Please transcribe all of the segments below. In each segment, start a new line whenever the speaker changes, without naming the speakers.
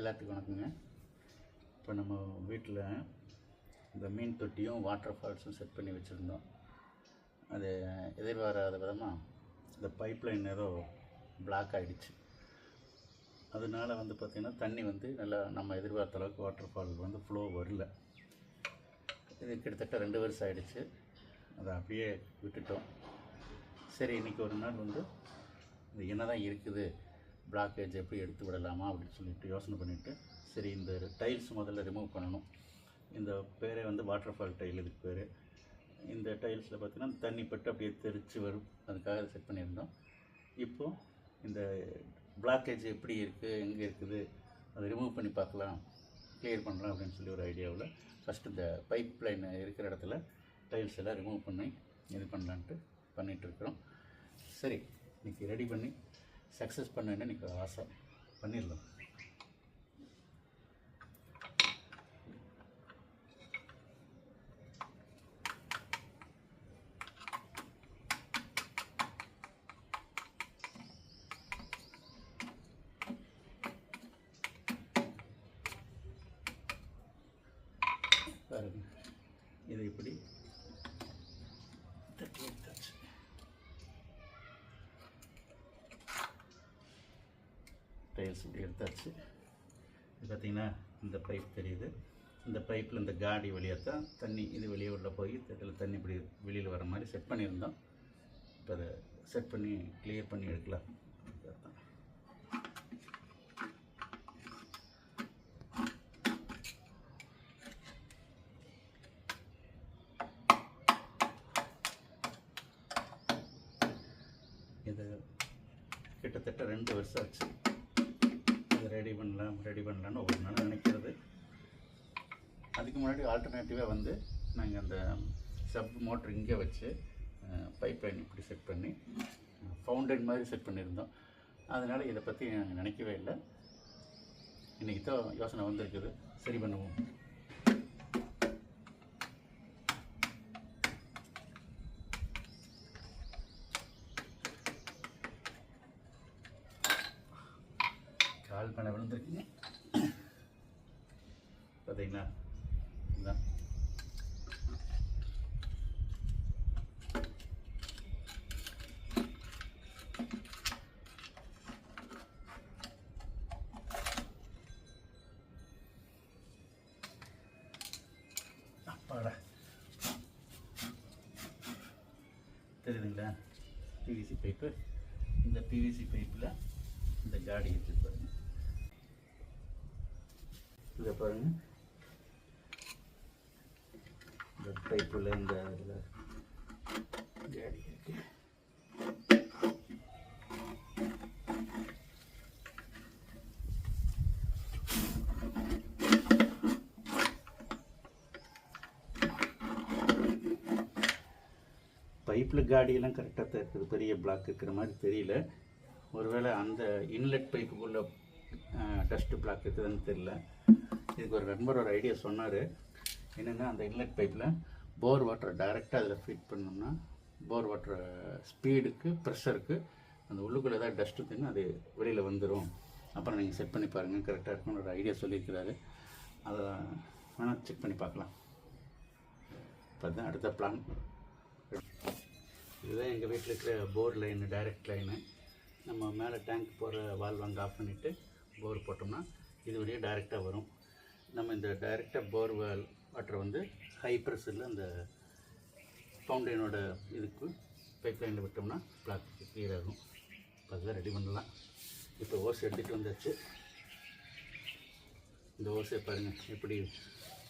எல்லாத்துக்கும் வணக்கங்க. இப்போ நம்ம வீட்டில் இந்த மீன் தொட்டியும் வாட்டர் ஃபால்ஸும் செட் பண்ணி வச்சுருந்தோம். அது எதிர்பாராத விதமாக இந்த பைப்லைன் ஏதோ பிளாக் ஆகிடுச்சு. அதனால பார்த்திங்கன்னா தண்ணி நல்லா நம்ம எதிர்பார்த்த அளவுக்கு வாட்டர் ஃபால் ஃப்ளோ வரல. இது கிட்டத்தட்ட 2 வருஷம் ஆகிடுச்சு. அதை அப்படியே விட்டுட்டோம். சரி, இன்றைக்கி ஒரு நாள் இது என்ன தான் இருக்குது, பிளாக்கேஜ் எப்படி எடுத்து விடலாமா அப்படின்னு சொல்லிட்டு யோசனை பண்ணிவிட்டு, சரி இந்த டைல்ஸ் முதல்ல ரிமூவ் பண்ணணும். இந்த பேரே வாட்டர் ஃபால் டைல். இதுக்கு பேர். இந்த டைல்ஸில் பார்த்திங்கன்னா தண்ணி பட்டு அப்படியே தெரிச்சு வரும். அதுக்காக அதை செட் பண்ணியிருந்தோம். இப்போது இந்த பிளாக்கேஜ் எப்படி இருக்குது, எங்கே இருக்குது, அதை ரிமூவ் பண்ணி பார்க்கலாம், கிளியர் பண்ணலாம் அப்படின்னு சொல்லி ஒரு ஐடியாவில் ஃபஸ்ட்டு இந்த பைப் லைன் இருக்கிற இடத்துல டைல்ஸ் எல்லாம் ரிமூவ் பண்ணி இது பண்ணலான்ட்டு பண்ணிகிட்ருக்குறோம். சரி, இன்றைக்கி ரெடி பண்ணி சக்ஸஸ் பண்ணேன்னு இன்றைக்கி ஆசை பண்ணிடலாம். பாருங்க, இது இப்படி தட்டி எடுத்தாச்சு. டைல்ஸ் இப்படி எடுத்தாச்சு. இது பார்த்திங்கன்னா இந்த பைப் தெரியுது. இந்த பைப்பில் இந்த காடி வழியாக தான் தண்ணி இது வெளியே உள்ள போய் இதில் தண்ணி இப்படி வெளியில் வர மாதிரி செட் பண்ணியிருந்தோம். இப்போ அதை செட் பண்ணி கிளியர் பண்ணி எடுக்கலாம். இது கிட்டத்தட்ட 2 வருஷம் ஆச்சு. இது ரெடி பண்ணலான்னு ஒவ்வொரு நாள் நினைக்கிறது. அதுக்கு முன்னாடி ஆல்டர்னேட்டிவாக நாங்கள் அந்த சப் மோட்ரு இங்கே வச்சு பைப் லைன் இப்படி செட் பண்ணி ஃபவுண்டைன் மாதிரி செட் பண்ணியிருந்தோம். அதனால் இதை பற்றி நாங்கள் நினைக்கவே இல்லை. இன்றைக்கி தான் யோசனை வந்திருக்குது, சரி பண்ணுவோம். கால் மேலே விழுந்துருக்குங்க பார்த்தீங்களா. இதுதான் அப்பாடா, தெரியுதுங்களா பிவிசி பைப்பு. இந்த பிவிசி பைப்பில் இந்த காடி எடுத்து பாருங்க. இதை பாருங்க, இந்த பைப்பில் இந்த இதில் காடி இருக்கு. பைப்பில் காடியெல்லாம் கரெக்டாக தான் இருக்குது. பெரிய பிளாக் இருக்கிற மாதிரி தெரியல. ஒருவேளை அந்த இன்லெட் பைப்புக்குள்ளே டஸ்ட்டு பிளாக் இருக்குதுன்னு தெரியல. இதுக்கு ஒரு நண்பர் ஒரு ஐடியா சொன்னார். என்னென்னா, அந்த இன்லெட் பைப்பில் போர் வாட்டரை டைரெக்டாக அதில் ஃபீட் பண்ணோம்னா போர் வாட்டர் ஸ்பீடுக்கு ப்ரெஷருக்கு அந்த உள்ளுக்குள்ளே ஏதாவது டஸ்ட்டு தின்னு அது வெளியில் வந்துடும். அப்புறம் நீங்கள் செட் பண்ணி பாருங்கள், கரெக்டாக இருக்குன்னு ஒரு ஐடியா சொல்லியிருக்கிறாரு. அதை வேணால் செக் பண்ணி பார்க்கலாம். இப்போ தான் அடுத்த பிளான். இதுதான் எங்கள் வீட்டில் இருக்கிற போர் லைனு, டைரக்ட் லைனு. நம்ம மேலே டேங்க் போகிற வால்வ் ஆஃப் பண்ணிவிட்டு போர் போட்டோம்னா இது வழியாக டைரெக்டாக வரும். நம்ம இந்த டைரெக்டாக போர் வாட்டரை ஹை ப்ரெஷரில் அந்த ஃபவுண்டைனோட இதுக்கு பைப் லைனில் விட்டோம்னா பிளாக் கிளியர் ஆகும். அதுதான் ரெடி பண்ணலாம். இப்போ ஓஸ் எடுத்துகிட்டு வந்தாச்சு. இந்த ஓஸை பாருங்கள் எப்படி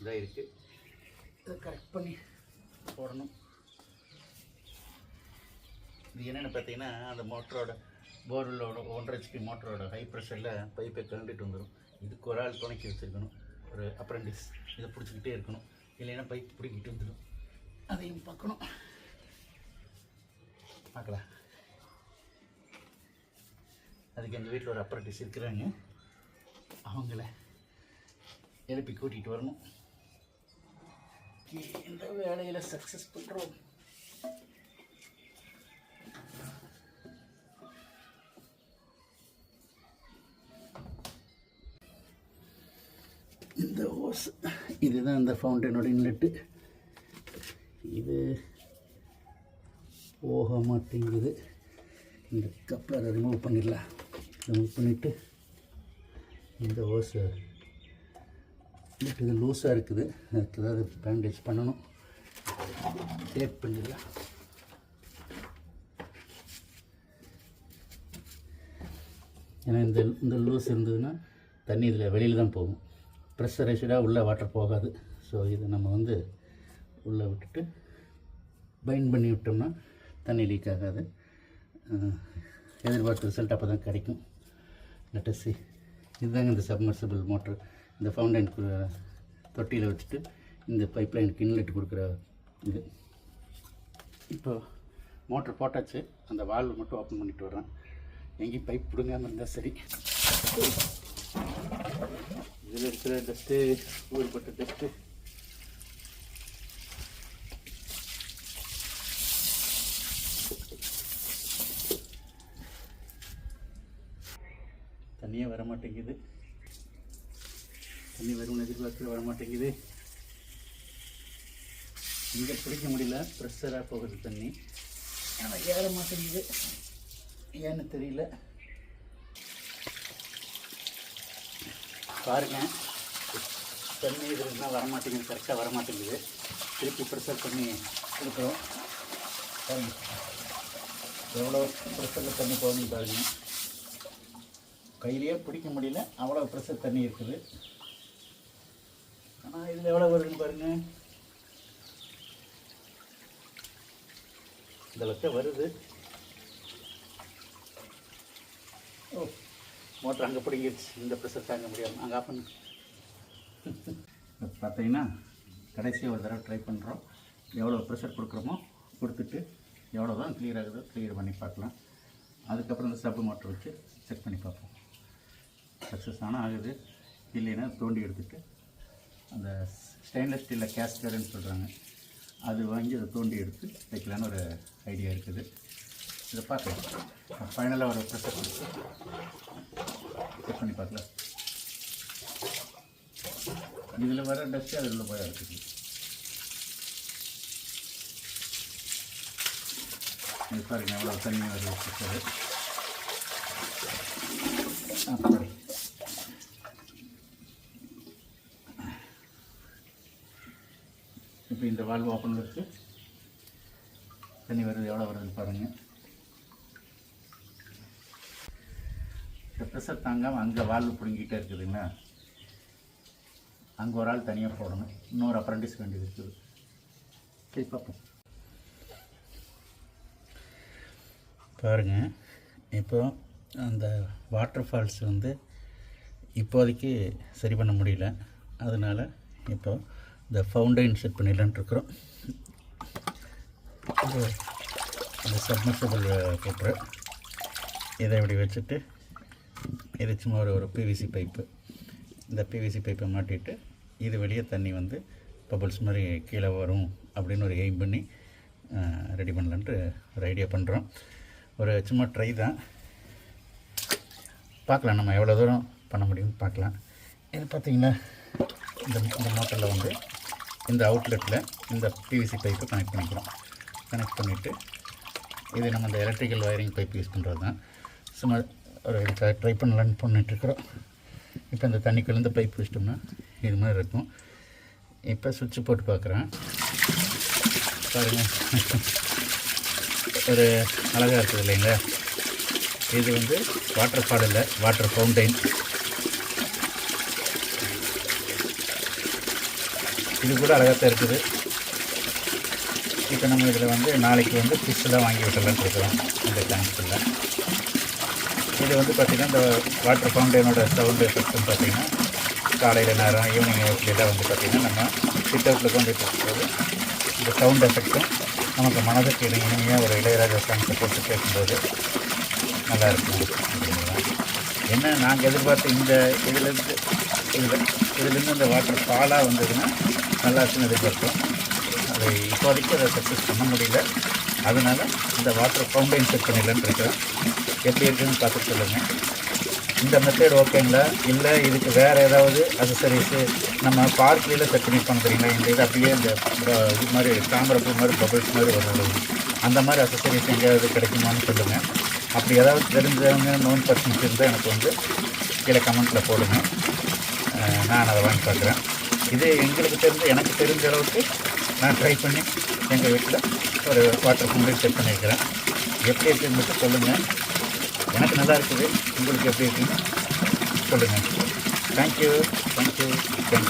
இதாக இருக்குது. இதை கரெக்ட் பண்ணி போடணும். இது என்னென்னு பார்த்தீங்கன்னா, அந்த மோட்டரோட போர்வெல்லோட 1.5 HP மோட்டரோட ஹை ப்ரெஷரில் பைப்பை கலந்துட்டு வந்துடும். இதுக்கு ஒரு ஆள் துணைக்கி வச்சுருக்கணும், ஒரு அப்ரெண்டிஸ். இதை பிடிச்சிக்கிட்டே இருக்கணும், இல்லைன்னா பைப் பிடிக்கிட்டு வந்துடும். அதையும் பார்க்கணும். பார்க்கலாம். அதுக்கு எங்கள் வீட்டில் ஒரு அப்ரெண்டிஸ் இருக்கிறாங்க. அவங்கள எழுப்பி கூட்டிகிட்டு வரணும். இந்த வேலையில் சக்ஸஸ் பண்ணுறோம். ஓஸ். இதுதான் இந்த ஃபவுண்டனோட இன்லெட்டு. இது போக மாட்டேங்குது. இந்த கப்ளரை ரிமூவ் பண்ணிடலாம். ரிமூவ் பண்ணிவிட்டு இந்த ஓஸை இது லூஸாக இருக்குது, அதுக்கு ஏதாவது பேண்டேஜ் பண்ணணும். டேப் பண்ணிடலாம். ஏன்னா இந்த லூஸ் இருந்ததுன்னா தண்ணி இதில் வெளியில் தான் போகும். ப்ரெஷரைஸ்டாக உள்ளே வாட்டர் போகாது. ஸோ இதை நம்ம வந்து உள்ளே விட்டுட்டு பைண்ட் பண்ணி விட்டோம்னா தண்ணி லீக் ஆகாது. எதிர்பார்த்த ரிசல்ட் அப்போ தான் கிடைக்கும். Let us see. இதுதாங்க இந்த சப்மர்சிபிள் மோட்ரு. இந்த ஃபவுண்டன் தொட்டியில் வச்சுட்டு இந்த பைப்லைனுக்கு இன்லெட் கொடுக்குற இது. இப்போ மோட்ரு போட்டாச்சு. அந்த வால்வு மட்டும் ஓப்பன் பண்ணிட்டு வர்றேன். எங்கேயும் பைப் பிடுங்காமல் இருந்தால் சரி. இதில் இருக்கிற டஸ்ட்டு, ஊறுபட்ட டஸ்ட்டு தண்ணியே வர மாட்டேங்குது. தண்ணி வரும்னு எதிர்பார்த்து வர மாட்டேங்குது. இங்கே பிடிக்க முடியல, ப்ரெஷராக போகுது தண்ணி. ஆனால் ஏற மாட்டேங்குது, ஏன்னு தெரியல. பாருங்க, தண்ணி இதுனா வரமாட்டேங்குது, கரெக்டாக வரமாட்டேங்குது. திருப்பி ப்ரெஷர் பண்ணி கொடுக்குறோம். பாருங்க எவ்வளோ ப்ரெஷரில் தண்ணி போகுதுன்னு பாருங்க. கையிலேயே பிடிக்க முடியல, அவ்வளோ ப்ரெஷர் தண்ணி இருக்குது. ஆனால் இதில் எவ்வளோ வருதுன்னு பாருங்கள். இந்த அளவுக்கு வருது. ஓ, மோட்டர் அங்கே பிடிங்கிடுச்சு. இந்த ப்ரெஷர் தாங்க முடியாமல் அங்கே ஆஃப் பண்ணு. பார்த்தீங்கன்னா கடைசியாக ஒரு தடவை ட்ரை பண்ணுறோம். எவ்வளோ ப்ரெஷர் கொடுக்குறோமோ கொடுத்துட்டு எவ்வளோ தான் க்ளியர் ஆகுதோ க்ளியர் பண்ணி பார்க்கலாம். அதுக்கப்புறம் இந்த சப்பு மோட்டர் வச்சு செக் பண்ணி பார்ப்போம். சக்ஸஸ் ஆனால் ஆகுது, இல்லைன்னா தோண்டி எடுத்துகிட்டு அந்த ஸ்டெயின்லெஸ் ஸ்டீலில் கேஸ்கர்னு சொல்கிறாங்க, அது வாங்கி அதை தோண்டி எடுத்து வைக்கலான்னு ஒரு ஐடியா இருக்குது. இதை பார்க்கலாம். ஃபைனலாக ஒரு ப்ரெஷர் கொடுத்து செக் பண்ணி பார்க்கலாம். இதில் வர டஸ்ட்டு அதில் போய் இருக்குது. இது பாருங்க எவ்வளோ தண்ணி வருது ப்ரெஷரு. அப்படி இப்போ இந்த வால்வு ஓப்பனில் இருக்குது. தண்ணி வருது, எவ்வளோ வருதுன்னு பாருங்கள். இந்த ப்ரெஷர் தாங்காமல் அங்கே வால்வு பிடுங்கிட்டே இருக்குதுங்களா, அங்கே ஒரு ஆள் தனியாக போடணும். இன்னொரு அப்ரண்டிஸ் வேண்டியது இருக்குது. சரி பார்ப்போம். பாருங்கள், இப்போ அந்த வாட்டர் ஃபால்ஸ் வந்து இப்போதைக்கு சரி பண்ண முடியல. அதனால் இப்போ இந்த ஃபவுண்டைன் செட் பண்ணிடலான்ட்டு இருக்கிறோம். அந்த சப்மர்சிபிள் போட்டு இதை இப்படி வச்சுட்டு இது சும்மா ஒரு பிவிசி பைப்பு. இந்த பிவிசி பைப்பை மாட்டிட்டு இது வெளியே தண்ணி வந்து பபிள்ஸ் மாதிரி கீழே வரும் அப்படின்னு ஒரு எய்ம் பண்ணி ரெடி பண்ணலான்ட்டு ஒரு ஐடியா பண்ணுறோம். ஒரு சும்மா ட்ரை தான், பார்க்கலாம் நம்ம எவ்வளோ தூரம் பண்ண முடியும்னு பார்க்கலாம். இது பார்த்திங்கன்னா இந்த மோட்டரில் வந்து இந்த அவுட்லெட்டில் இந்த பிவிசி பைப்பை கனெக்ட் பண்ணிக்கிறோம். கனெக்ட் பண்ணிவிட்டு இது நம்ம இந்த எலக்ட்ரிக்கல் வயரிங் பைப் யூஸ் பண்ணுறது தான். சும்மா ஒரு இதுக்காக ட்ரை பண்ணலான்னு பண்ணிட்டுருக்குறோம். இப்போ இந்த தண்ணிக்குள்ள இந்த பைப் வச்சிட்டோம்னா இது மாதிரி இருக்கும். இப்போ சுவிட்சு போட்டு பார்க்குறேன். பாருங்கள், ஒரு அழகாக இருக்குது இல்லைங்களா. இது வந்து வாட்டர் ஃபால் இல்லை, வாட்டர் ஃபவுண்டைன். இது கூட அழகாக தான் இருக்குது. இப்போ நம்ம இதில் வந்து நாளைக்கு வந்து ஃபிஷ்ஷெல்லாம் வாங்கி விட்டுலான்னு இருக்கிறோம் இந்த டேங்க்கில். இது வந்து பார்த்திங்கன்னா இந்த வாட்டர் ஃபவுண்டைனோட சவுண்டு எஃபெக்ட்னு பார்த்திங்கன்னா காலையில் நேரம் ஈவினிங் நேரத்துலாம் வந்து பார்த்திங்கன்னா நம்ம சிட் அவுட்டில் கொண்டு போகும்போது இந்த சவுண்ட் எஃபெக்ட்டும் நமக்கு மனதுக்கு இனிமையாக ஒரு இளையராஜா சாங்ஸை போட்டு கேட்கும்போது நல்லாயிருக்கும் அப்படிங்கிறதான். என்ன நாங்கள் எதிர்பார்த்து இந்த இதுலேருந்து இந்த வாட்டர் ஃபாலாக வந்ததுன்னா நல்லா இருக்குன்னு எதிர்பார்த்தோம். அது இப்போதைக்கு அதை சக்ஸஸ் பண்ண முடியல. அதனால் இந்த வாட்டர் ஃபவுண்டைன் செட் பண்ணிடலான்னு இருக்கிறேன். எப்படி இருக்குதுன்னு பார்த்துட்டு சொல்லுங்கள். இந்த மெத்தட் ஓகேங்களா, இல்லை இதுக்கு வேறு ஏதாவது அசசரிஸு நம்ம பார்க்லேயே செட் பண்ணி பண்ணுறீங்களா, இந்த இது அப்படியே இந்த இது மாதிரி தாமரை பூ மாதிரி பபிள்ஸ் மாதிரி வரும், அந்த மாதிரி அசசரிஸ் எங்கேயாவது கிடைக்குமான்னு சொல்லுங்கள். அப்படி ஏதாவது தெரிஞ்சவங்க நோன் பர்சன்ஸ் இருந்தால் எனக்கு வந்து கீழே கமெண்ட்டில் போடுங்க, நான் அதை வாங்கி பார்க்குறேன். இது எனக்கு தெரிஞ்ச அளவுக்கு நான் ட்ரை பண்ணி எங்கள் வீட்டில் ஒரு வாட்டர் ஃபவுண்டன் செட் பண்ணியிருக்கிறேன். எப்படி இருக்குன்னு மட்டும் சொல்லுங்கள். எனக்கு நல்லா இருக்குது, உங்களுக்கு எப்படி இருக்குன்னு சொல்லுங்கள். தேங்க்யூ.